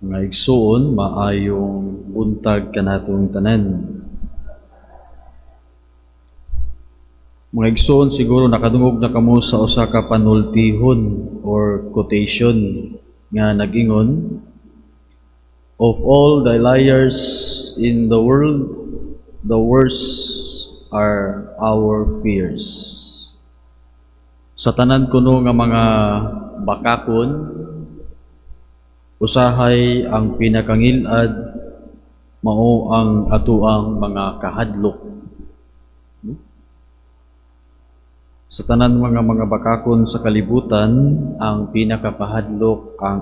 Mga igsoon, maayong buntag kanatong tanan. Mga igsoon, siguro nakadungog na kamo sa usa ka panultihon or quotation nga nagingon, "Of all the liars in the world, the worst are our fears." Sa tanan kuno nga mga bakakon, usahay ang pinakangilad mao ang atuang mga kahadlok. Sa tanan mga bakakon sa kalibutan, ang pinakapahadlok ang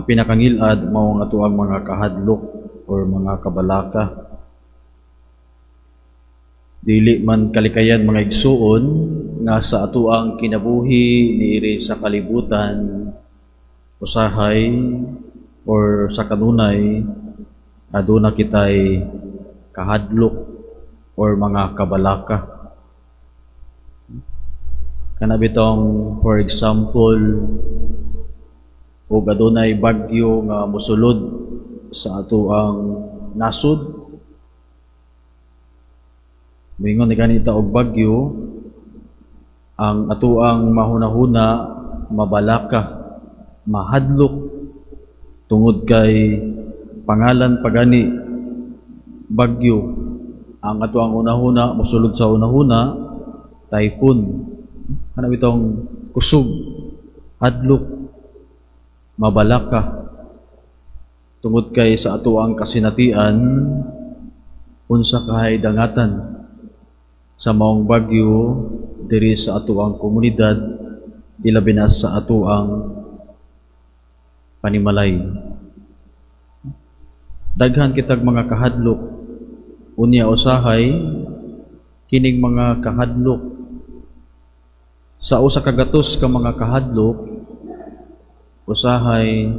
pinakangilad mao ang atuang mga kahadlok or mga kabalaka. Dili man kalikayan mga igsuon nga sa atuang kinabuhi niiri sa kalibutan, usahay or sa kanunay aduna kitay kahadlok or mga kabalaka. Kana bitong for example, ug adunay bagyo nga mosulod sa atuang nasud. Moingon ni kanita og bagyo, ang atuang mahuna-huna mabalaka, mahadlok tungod kay pangalan pagani bagyo. Ang atuang unahuna mosulod sa unahuna typhoon. Ano bitong kusog, hadlok, mabalaka tungod kay sa atuang kasinatian unsa kahay dangatan sa maong bagyo diri sa atuang komunidad, ilabi na sa atuang panimalay. Daghan kitag mga kahadlok, unya usahay kining mga kahadlok sa usa ka gatos ka mga kahadlok, usahay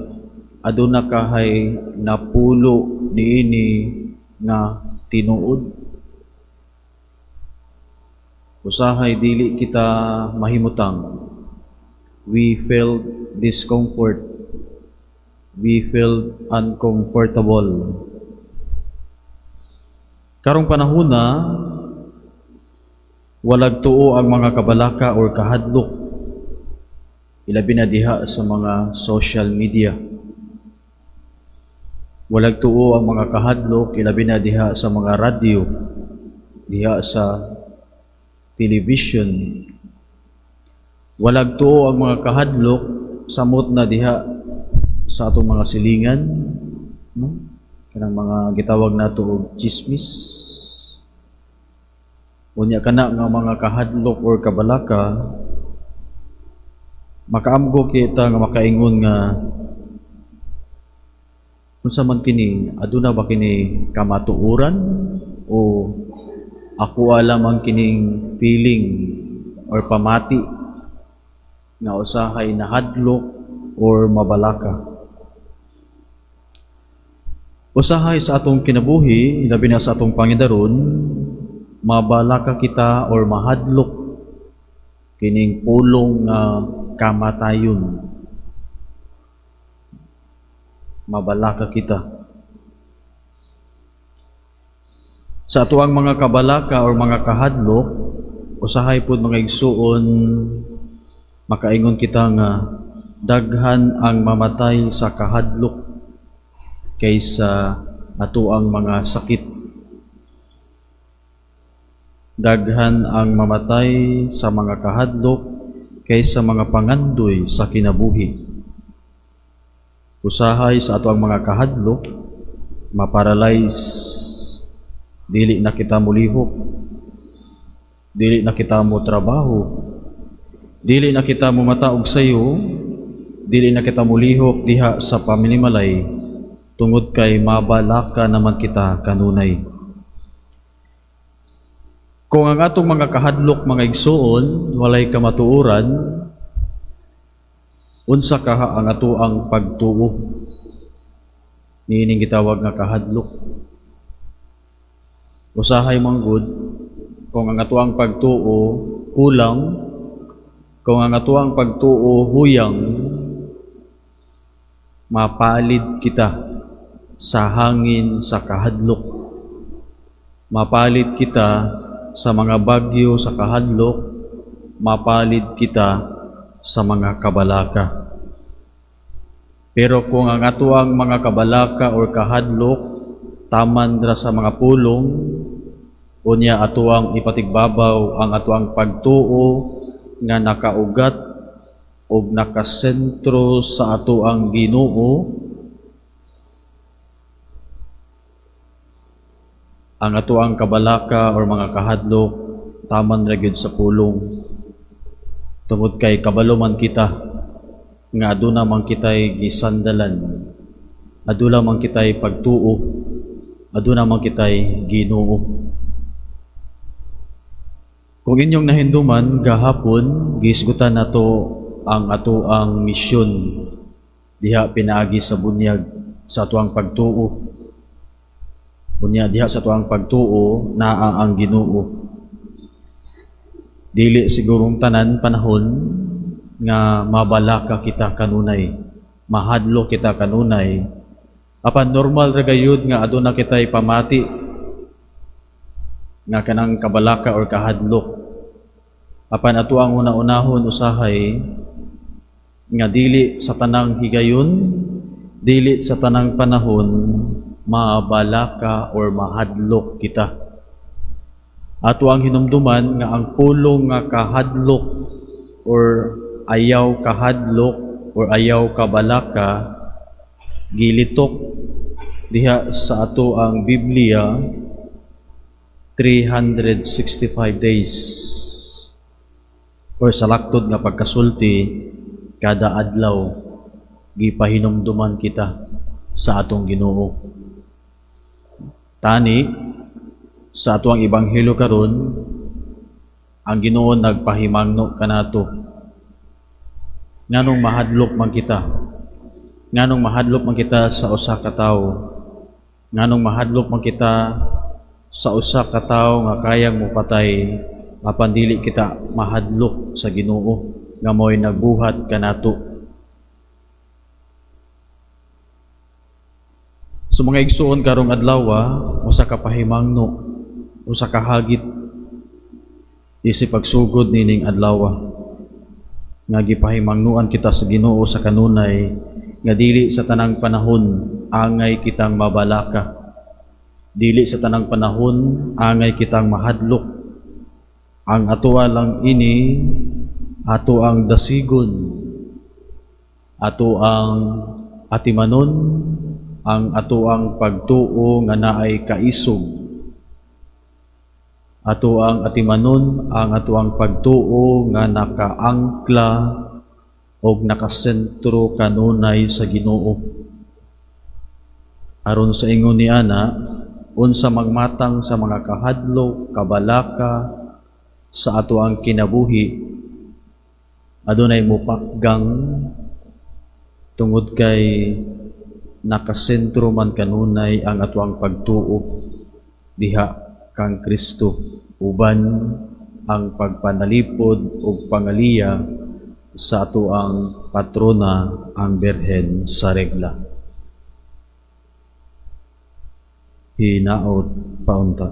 aduna kahay napulo niini nga tinuod. Usahay dili kita mahimutang. We felt discomfort. We felt uncomfortable. Karong panahona, walag tuo ang mga kabalaka or kahadlok, ilabi na diha sa mga social media. Walag tuo ang mga kahadlok, ilabi na diha sa mga radyo, diha sa television. Walag tuo ang mga kahadlok, samot na diha sa atong mga silingan, no? Kanang mga gitawag nato og chismis. Unya kana nga mga kahadlok or kabalaka, makaamgo kita nga makaingon nga unsa man kini, aduna ba kini kamatuoran o ako lamang kining feeling or pamati nga usahay na hadlok or mabalaka. Usahay sa atong kinabuhi, labi na sa atong pangidaron, mabalaka kita or mahadlok kining pulong nga kamatayon. Mabalaka kita. Sa atuang mga kabalaka or mga kahadlok, usahay pud mga igsuon, makaingon kita nga daghan ang mamatay sa kahadlok kaysa atuang mga sakit. Daghan ang mamatay sa mga kahadlok kaysa mga pangandoy sa kinabuhi. Usahay sa atuang mga kahadlok, maparalyze. Dili na kita mulihok, dili na kita mo trabaho, dili na kita mo mataog sayo, dili na kita mulihok diha sa pamilimalay, tungod kay mabalaka naman kita kanunay. Kung ang atong mga kahadlok mga igsuon, walay kamatuoran, unsa kaha ang atuang pagtuo? Niining gitawag nga kahadlok. Usahay manggod, kung ang atuang pagtuo kulang, kung ang atuang pagtuo huyang, mapalid kita sa hangin sa kahadlok, mapalid kita sa mga bagyo sa kahadlok, mapalid kita sa mga kabalaka. Pero kung ang atuang mga kabalaka or kahadlok taman dra sa mga pulong, unya atuang ipatigbabaw ang atuang pagtuo nga nakaugat o nakasentro sa atuang Ginoo, ang atuang kabalaka or mga kahadlok taman ra gyud sa pulong. Tungod kay kabalo man kita nga aduna man kitay gisandalan, aduna man kitay pagtuo, aduna man kitay Ginoo. Kung inyong nahinduman gahapon, gisgutan nato ang atoang misyon diha pinaagi sa bunyag sa atuang pagtuo. Bunya diha sa atuang pagtuo naa ang Ginoo. Dili sigurong tanan panahon nga mabalaka kita kanunay, mahadlo kita kanunay. Apan normal ra gayud nga aduna kitay pamati nga kanang kabalaka or kahadlok. Apan ato ang una-unahon usahay nga dili sa tanang higayon, dili sa tanang panahon mabalaka or mahadlok kita. Ato ang hinumduman nga ang pulong nga kahadlok or ayaw kahadlok or ayaw kabalaka gilitok diha sa ato ang Biblia 365 days or sa laktod nga pagkasulti kada adlaw gipahinumduman kita sa atong Ginoo. Tani sa atuang ebanghelyo karon ang Ginoo nagpahimangno kanato nganong mahadlok man kita, nganong mahadlok man kita sa usa ka tawo, nganong mahadlok man kita sa usa ka tawo nga kayang mopatay apan dili kita mahadlok sa Ginoo nga mo'y nagbuhat kanato. So mga igsuon karong adlaw, usa ka pahimangno, usa ka hagit isip pagsugod nining adlaw nga gipahimangnuan kita sa Ginoo sa kanunay nga dili sa tanang panahon angay kitang mabalaka, dili sa tanang panahon angay kitang mahadlok. Ang atoa lang ini ato ang dasigon, ato ang atimanon, ang ato ang pagtuo nga naay kaisog, ato ang atimanon, ang ato ang pagtuo nga nakaangkla o nakasentro kanunay sa Ginoo. Aron sa ingon ni ana, unsa magmatang sa mga kahadlok, kabalaka sa ato ang kinabuhi, adunay mupakgang tungod kay nakasentro man kanunay ang ato ang pagtuo diha kang Kristo, uban ang pagpanalipod o pangaliya sa ato ang patrona ang Birhen sa Regla. Hinaot paunta.